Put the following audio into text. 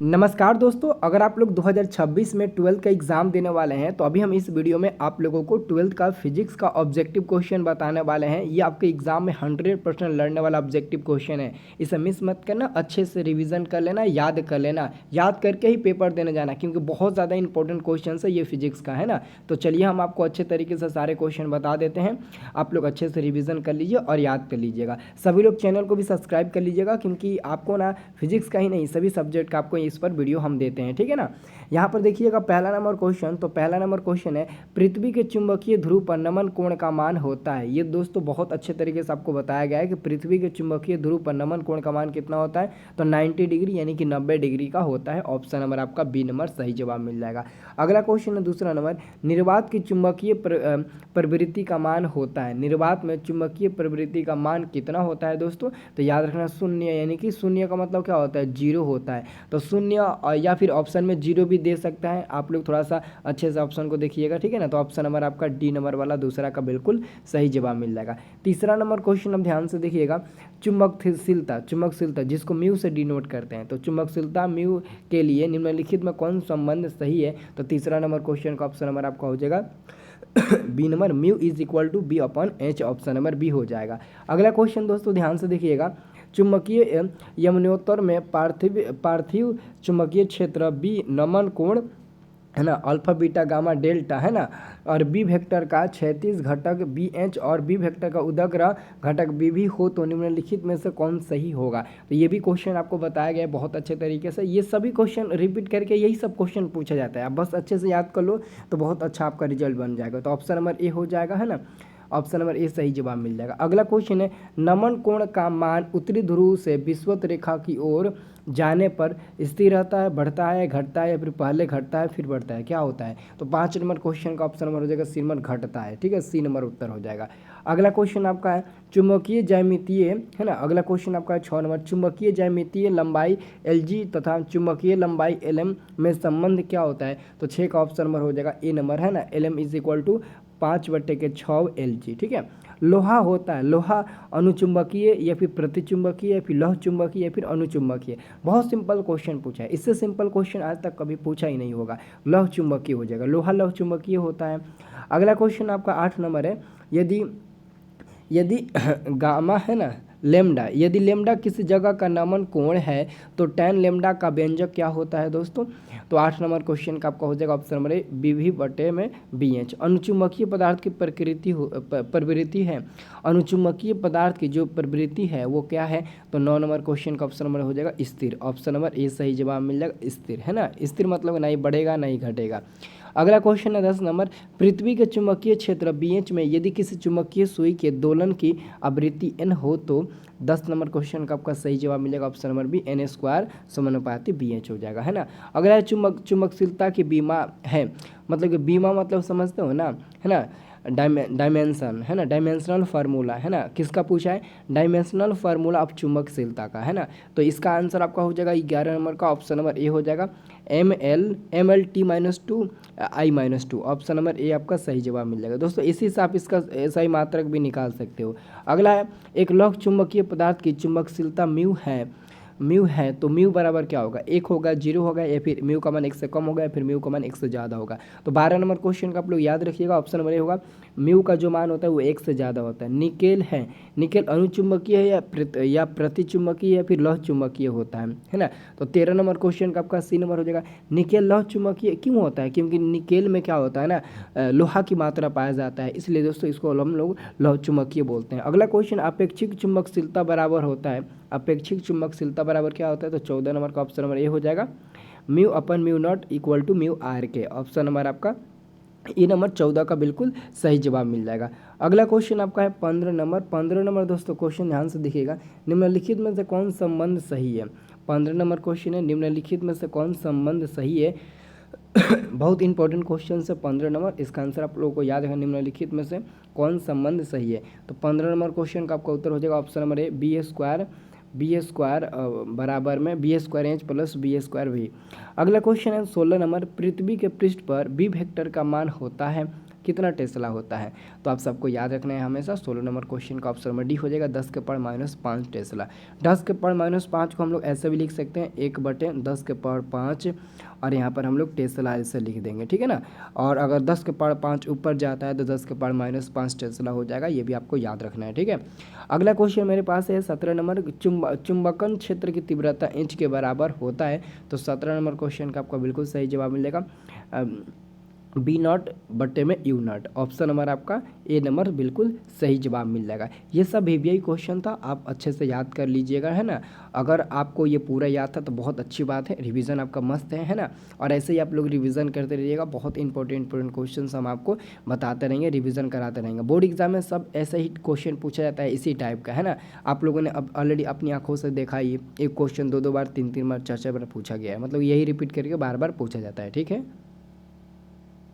नमस्कार दोस्तों, अगर आप लोग 2026 में 12th का एग्ज़ाम देने वाले हैं तो अभी हम इस वीडियो में आप लोगों को 12th का फिजिक्स का ऑब्जेक्टिव क्वेश्चन बताने वाले हैं। ये आपके एग्ज़ाम में 100% लड़ने वाला ऑब्जेक्टिव क्वेश्चन है। इसे मिस मत करना, अच्छे से रिवीजन कर लेना, याद कर लेना, याद करके ही पेपर देने जाना, क्योंकि बहुत ज़्यादा इंपॉर्टेंट क्वेश्चन है ये फिजिक्स का, है ना। तो चलिए हम आपको अच्छे तरीके से सारे क्वेश्चन बता देते हैं। आप लोग अच्छे से रिविज़न कर लीजिए और याद कर लीजिएगा। सभी लोग चैनल को भी सब्सक्राइब कर लीजिएगा, क्योंकि आपको ना फिजिक्स का ही नहीं सभी सब्जेक्ट का आपको इस पर वीडियो हम देते हैं, ठीक है ना। यहाँ पर देखिएगा पहला नंबर क्वेश्चन। तो पहला नंबर क्वेश्चन है, पृथ्वी के चुंबकीय ध्रुव पर नमन कोण का मान होता है। ये दोस्तों बहुत अच्छे तरीके से आपको बताया गया है कि पृथ्वी के चुंबकीय ध्रुव पर नमन कोण का मान कितना होता है। तो 90 डिग्री यानी कि 90 डिग्री का होता है। ऑप्शन नंबर आपका बी नंबर सही जवाब मिल जाएगा। अगला क्वेश्चन है दूसरा नंबर, निर्वात की चुंबकीय प्रवृत्ति का मान होता है। निर्वात में चुंबकीय प्रवृत्ति का मान कितना होता है दोस्तों। तो याद रखना शून्य, यानी कि शून्य का मतलब क्या होता है, जीरो होता है। तो शून्य या फिर ऑप्शन में जीरो भी दे सकता है। आप लोग थोड़ा सा अच्छे से ऑप्शन को देखिएगा, ठीक है ना। तो ऑप्शन नंबर आपका डी नंबर वाला दूसरा का बिल्कुल सही जवाब मिल जाएगा। तीसरा नंबर क्वेश्चन अब ध्यान से देखिएगा, चुंबकशीलता जिसको म्यू से डिनोट करते हैं। तो चुंबकशीलता म्यू के लिए निम्नलिखित में कौन संबंध सही है। तो तीसरा नंबर क्वेश्चन का ऑप्शन नंबर आपका हो जाएगा B number, mu is equal to B upon H. Option number B हो जाएगा। अगला क्वेश्चन दोस्तों ध्यान से देखिएगा, चुंबकीय यमुनोत्तर में पार्थिव चुंबकीय क्षेत्र बी नमन कोण, है ना, अल्फा बीटा गामा डेल्टा, है ना, और बी वेक्टर का क्षैतिज घटक बी एच और बी वेक्टर का उदग्र घटक बी भी हो तो निम्नलिखित में से कौन सही होगा। तो ये भी क्वेश्चन आपको बताया गया है बहुत अच्छे तरीके से। ये सभी क्वेश्चन रिपीट करके यही सब क्वेश्चन पूछा जाता है। आप बस अच्छे से याद कर लो तो बहुत अच्छा आपका रिजल्ट बन जाएगा। तो ऑप्शन नंबर ए हो जाएगा, है ना। ऑप्शन नंबर ए सही जवाब मिल जाएगा। अगला क्वेश्चन है, नमन कोण का मान उत्तरी ध्रुव से विषुवत रेखा की ओर जाने पर स्थिर रहता है, बढ़ता है, घटता है, या फिर पहले घटता है फिर बढ़ता है, क्या होता है। तो 5 नंबर क्वेश्चन का ऑप्शन नंबर हो जाएगा सी नंबर, घटता है, ठीक है। सी नंबर उत्तर हो जाएगा। अगला क्वेश्चन आपका है चुंबकीय ज्यामितीय, है ना। अगला क्वेश्चन आपका है 6 नंबर, चुंबकीय ज्यामितीय लंबाई LG तथा चुंबकीय लंबाई LM में संबंध क्या होता है। तो 6 का ऑप्शन नंबर हो जाएगा ए नंबर, है ना। LM is equal to 5/6 LG, ठीक है। लोहा होता है, लोहा अनुचुंबकीय या फिर प्रतिचुंबकीय या फिर लौह चुंबकीय या फिर अनुचुंबकीय। बहुत सिंपल क्वेश्चन पूछा है, इससे सिंपल क्वेश्चन आज तक कभी पूछा ही नहीं होगा। लौह चुंबकीय हो जाएगा, लोहा लौह चुंबकीय होता है। अगला क्वेश्चन आपका 8 नंबर है, यदि यदि गामा, है ना, लेमडा, यदि लेमडा किसी जगह का नमन कोण है तो टैन लेमडा का व्यंजक क्या होता है दोस्तों। तो 8 नंबर क्वेश्चन का आपका हो जाएगा ऑप्शन नंबर ए, BV/BH। अनुचुंबकीय पदार्थ की प्रवृत्ति है, अनुचुंबकीय पदार्थ की जो प्रवृत्ति है वो क्या है। तो 9 नंबर क्वेश्चन का ऑप्शन नंबर हो जाएगा स्थिर। ऑप्शन नंबर ए सही जवाब मिल जाएगा, स्थिर, है ना। स्थिर मतलब नहीं बढ़ेगा नहीं घटेगा। अगला क्वेश्चन है 10 नंबर, पृथ्वी के चुंबकीय क्षेत्र BH में यदि किसी चुंबकीय सुई के दोलन की आवृत्ति n हो तो 10 नंबर क्वेश्चन का आपका सही जवाब मिलेगा ऑप्शन नंबर बी, n² समानुपाती BH हो जाएगा, है ना। अगला चुंबकशीलता की बीमा है, मतलब कि बीमा मतलब समझते हो ना, है ना, डायमेंशन, है ना, डायमेंशनल फार्मूला, है ना। किसका पूछा है, डायमेंशनल फार्मूला ऑफ चुंबकशीलता का, है ना। तो इसका आंसर आपका हो जाएगा 11 नंबर का, ऑप्शन नंबर ए हो जाएगा, ML/T-2 I-2। ऑप्शन नंबर ए आपका सही जवाब मिल जाएगा दोस्तों। इसी से आप इसका सही मात्रक भी निकाल सकते हो। अगला है, एक लौह चुंबकीय पदार्थ की चुंबकशीलता म्यू है तो म्यू बराबर क्या होगा, 1 होगा, 0 होगा, या फिर म्यू का मान 1 से कम होगा, या फिर म्यू का मान 1 से ज़्यादा होगा। तो 12 नंबर क्वेश्चन का आप लोग याद रखिएगा, ऑप्शन नंबर ए होगा, म्यू का जो मान होता है वो 1 से ज़्यादा होता है। निकेल है, निकेल अनुचुंबकीय है या प्रतिचुंबकीय या फिर लौह चुंबकीय होता है ना। तो 13 नंबर क्वेश्चन का आपका सी नंबर हो जाएगा, निकेल लौह चुंबकीय क्यों होता है, क्योंकि निकेल में क्या होता है ना, लोहा की मात्रा पाया जाता है, इसलिए दोस्तों इसको हम लोग लौह चुंबकीय बोलते हैं। अगला क्वेश्चन, अपेक्षिक चुंबकशीलता बराबर होता है, अपेक्षिक चुंबकशीलता बराबर क्या होता है। तो 14 नंबर का ऑप्शन नंबर ए हो जाएगा, μ/μ0 इक्वल टू μr के। ऑप्शन नंबर आपका ए नंबर 14 का बिल्कुल सही जवाब मिल जाएगा। अगला क्वेश्चन आपका है 15 नंबर दोस्तों, क्वेश्चन ध्यान से देखिएगा, निम्नलिखित में से कौन संबंध सही है। 15 नंबर क्वेश्चन है, निम्नलिखित में से कौन संबंध सही है। बहुत इंपॉर्टेंट क्वेश्चन है 15 नंबर, इसका आंसर आप लोगों को याद है, निम्नलिखित में से कौन संबंध सही है। तो 15 नंबर क्वेश्चन का आपका उत्तर हो जाएगा option number A, B square बराबर में B² प्लस B²V। अगला क्वेश्चन है 16 नंबर, पृथ्वी के पृष्ठ पर बी वेक्टर का मान होता है, कितना टेस्ला होता है। तो आप सबको याद रखना है हमेशा 16 नंबर क्वेश्चन का ऑप्शन में डी हो जाएगा 10⁻⁵ टेस्ला। 10⁻⁵ को हम लोग ऐसे भी लिख सकते हैं 1/10⁻⁵, और यहाँ पर हम लोग टेस्ला ऐसे लिख देंगे, ठीक है ना। और अगर 10⁻⁵ ऊपर जाता है तो 10⁻⁵ टेस्ला हो जाएगा, ये भी आपको याद रखना है, ठीक है। अगला क्वेश्चन मेरे पास है 17 नंबर, चुंबकन क्षेत्र की तीव्रता इंच के बराबर होता है। तो 17 नंबर क्वेश्चन का आपका बिल्कुल सही जवाब मिलेगा B0/U0। ऑप्शन नंबर आपका ए नंबर बिल्कुल सही जवाब मिल जाएगा। ये सब ईवीआई क्वेश्चन था, आप अच्छे से याद कर लीजिएगा, है ना। अगर आपको ये पूरा याद था तो बहुत अच्छी बात है, रिवीजन आपका मस्त है ना। और ऐसे ही आप लोग रिवीजन करते रहिएगा, बहुत इंपॉर्टेंट क्वेश्चन हम आपको बताते रहेंगे, रिवीजन कराते रहेंगे। बोर्ड एग्जाम में सब ऐसे ही क्वेश्चन पूछा जाता है इसी टाइप का, है ना। आप लोगों ने अब ऑलरेडी अपनी आंखों से देखा, ये एक क्वेश्चन 2 बार 3 बार 4 बार पूछा गया है, मतलब यही रिपीट करके बार बार पूछा जाता है, ठीक है।